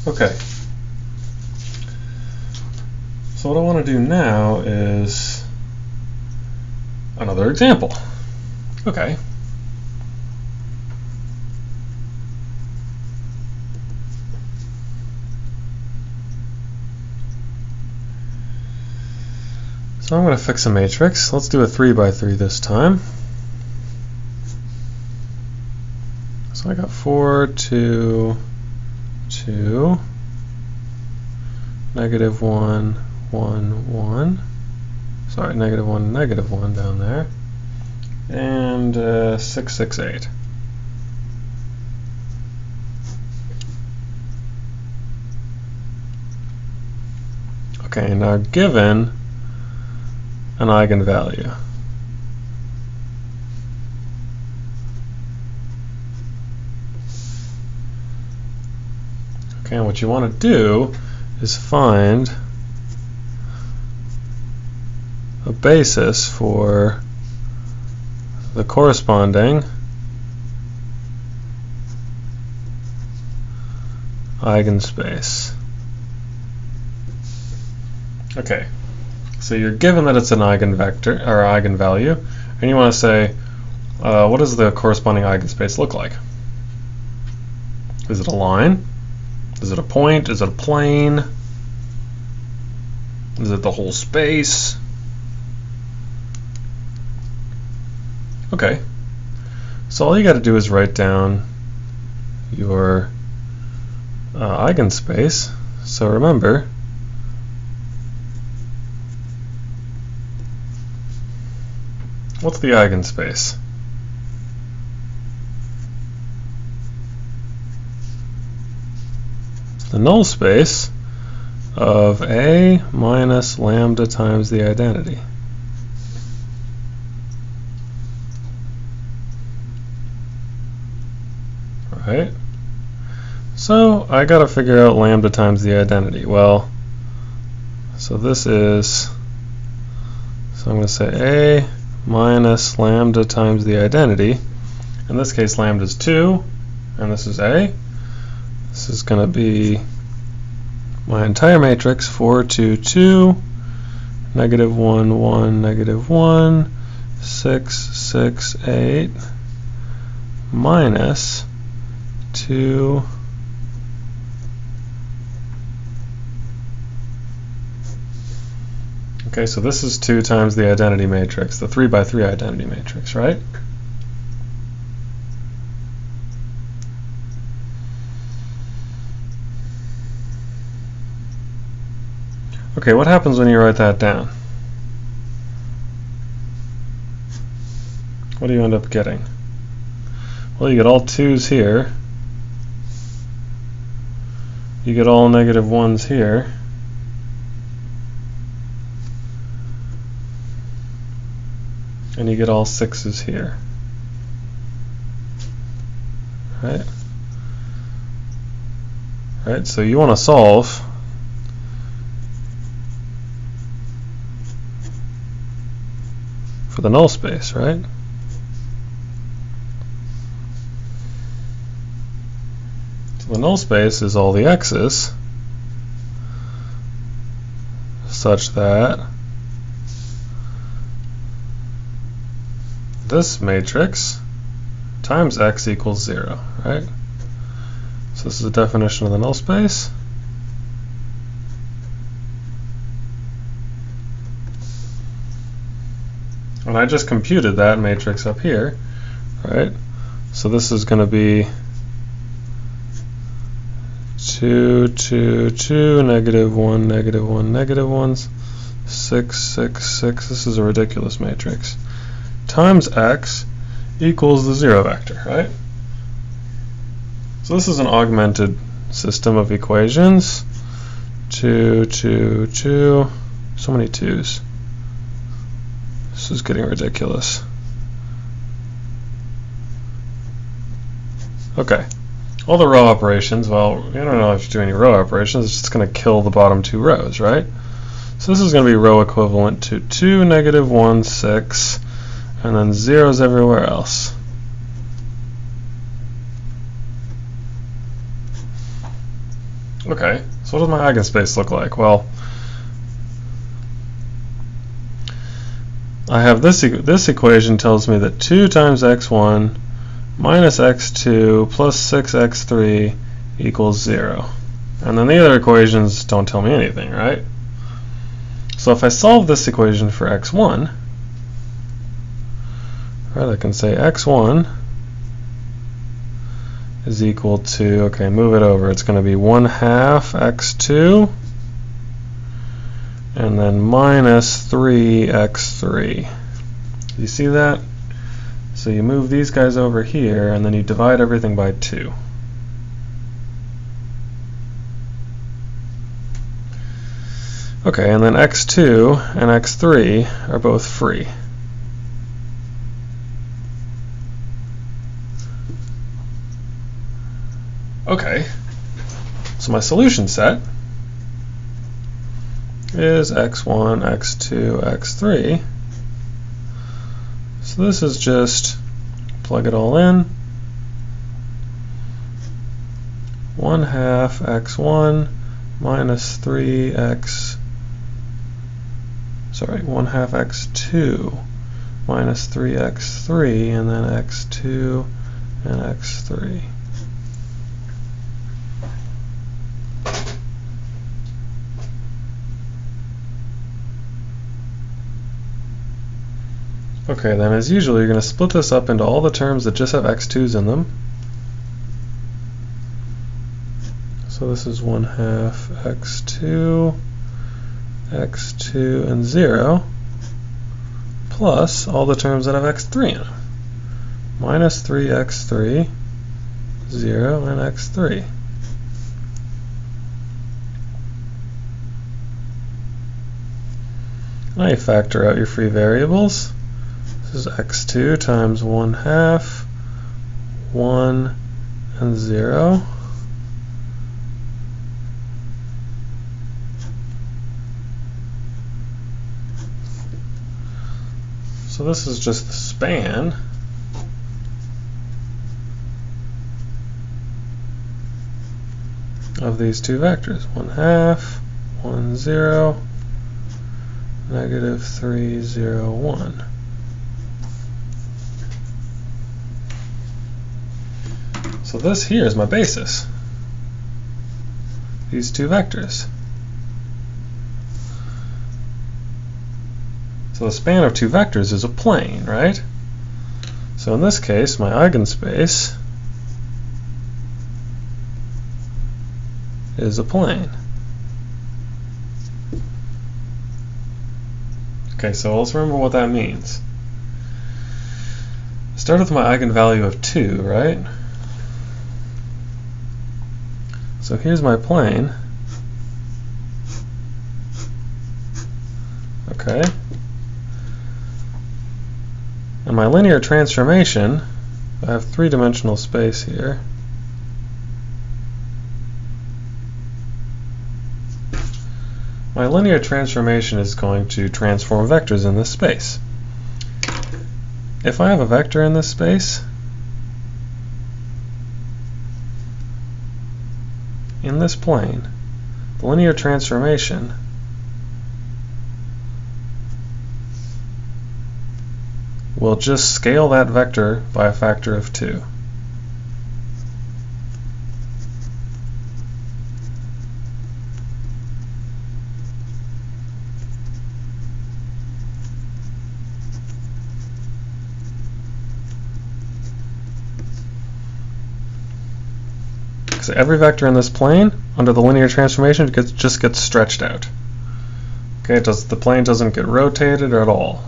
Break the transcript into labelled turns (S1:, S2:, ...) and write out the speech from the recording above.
S1: Okay. So what I want to do now is another example. Okay. So I'm going to fix a matrix. Let's do a 3 by 3 this time. So I got 4, 2, 2, negative 1, 1, 1. Sorry, negative 1, negative 1 down there. And 6, 6, 8. Okay, now given an eigenvalue. Okay, and what you want to do is find a basis for the corresponding eigenspace. Okay, so you're given that it's an eigenvector or eigenvalue, and you want to say, what does the corresponding eigenspace look like? Is it a line? Is it a point? Is it a plane? Is it the whole space? Okay, so all you got to do is write down your eigenspace. So remember, what's the eigenspace? The null space of A minus lambda times the identity. Right? So I got to figure out lambda times the identity. Well, so this is, so I'm going to say A minus lambda times the identity. In this case, lambda is 2, and this is A. This is going to be my entire matrix, 4, 2, 2, negative 1, 1, negative 1, 6, 6, 8, minus 2, okay, so this is 2 times the identity matrix, the 3 by 3 identity matrix, right? Okay, what happens when you write that down? What do you end up getting? Well, you get all 2's here. You get all negative 1's here. And you get all 6's here. Right? Right, so you want to solve for the null space, right? So the null space is all the x's such that this matrix times x equals 0, right? So this is the definition of the null space. And I just computed that matrix up here, right? So this is going to be 2, 2, 2, negative 1, negative 1, negative 1, 6, 6, 6. This is a ridiculous matrix. Times x equals the 0 vector, right? So this is an augmented system of equations. 2, 2, 2. So many 2's. This is getting ridiculous. Okay. All the row operations, well, I don't know if you do any row operations, it's just going to kill the bottom 2 rows, right? So this is going to be row equivalent to 2, negative 1, 6, and then 0's everywhere else. Okay, so what does my eigenspace look like? Well, I have this equation tells me that 2 times x1 minus x2 plus 6x3 equals 0. And then the other equations don't tell me anything, right? So if I solve this equation for x1, right, I can say x1 is equal to, okay, move it over, it's going to be 1/2 x2 and then minus 3x3. You see that? So you move these guys over here and then you divide everything by 2. Okay, and then x2 and x3 are both free. Okay, so my solution set is x1, x2, x3. So this is just plug it all in. 1/2 x1 minus 1/2 x2 minus 3x3, and then x2 and x3. Okay, then as usual, you're going to split this up into all the terms that just have x2's in them. So this is 1/2 x2, x2 and 0, plus all the terms that have x3 in them. Minus 3x3, 0, and x3. Now you factor out your free variables. This is x2 times 1/2, 1, and 0. So this is just the span of these two vectors. 1/2, 1, 0, negative 3, 0, 1. So this here is my basis. These two vectors. So the span of two vectors is a plane, right? So in this case, my eigenspace is a plane. Okay, so let's remember what that means. Start with my eigenvalue of 2, right? So here's my plane. Okay. And my linear transformation, I have three-dimensional space here. My linear transformation is going to transform vectors in this space. If I have a vector in this space, in this plane, the linear transformation will just scale that vector by a factor of 2. So every vector in this plane under the linear transformation just gets stretched out. Okay, the plane doesn't get rotated at all.